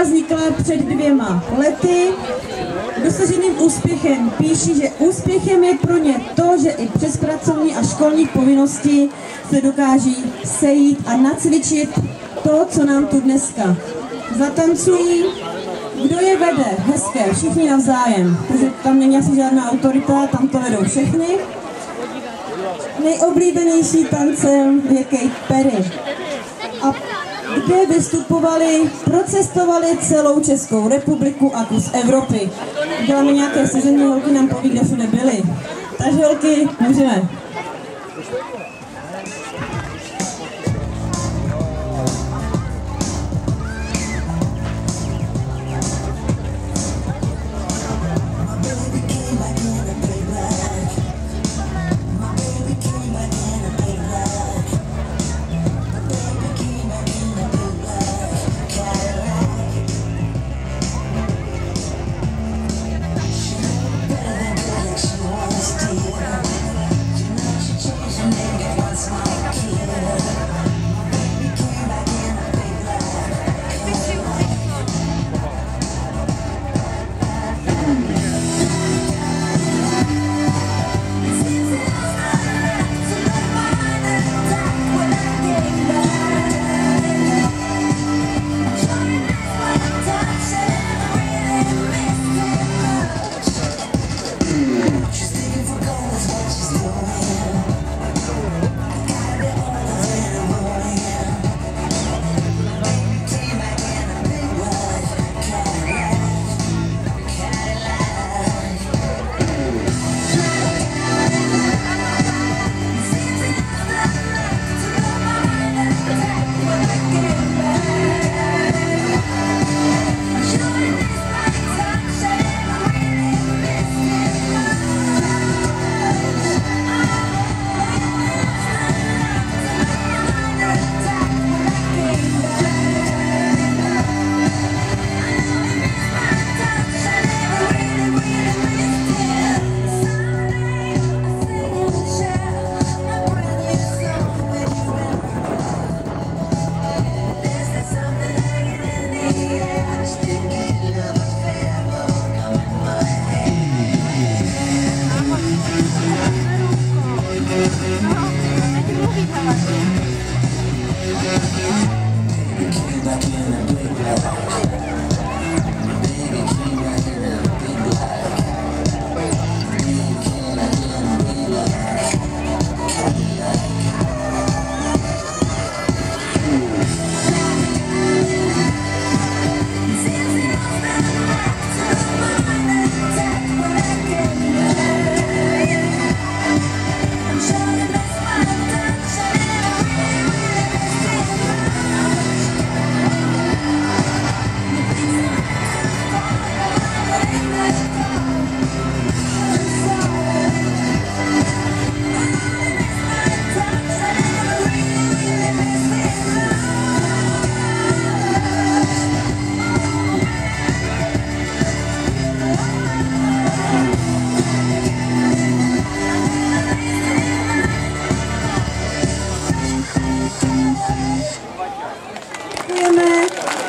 která vznikla před 2 lety. Dosaženým úspěchem píší, že úspěchem je pro ně to, že i přes pracovní a školní povinnosti se dokáží sejít a nacvičit to, co nám tu dneska zatancují. Kdo je vede? Hezké, všichni navzájem, protože tam není asi žádná autorita, tam to vedou všechny. Nejoblíbenější tancem je Katy Perry. A kde vystupovali, procestovali celou Českou republiku a kus Evropy. Děláme nějaké sezení, holky nám poví, kde všude byly. Takže holky, můžeme.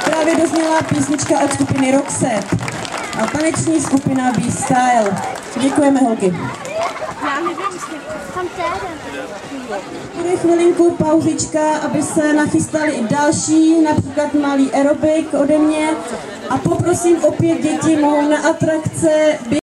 Právě dozněla písnička od skupiny Roxette a taneční skupina B-Style. Děkujeme, holky. Bude chvilinku pauzička, aby se nachystali i další, například malý aerobik ode mě. A poprosím opět děti, mohou na atrakce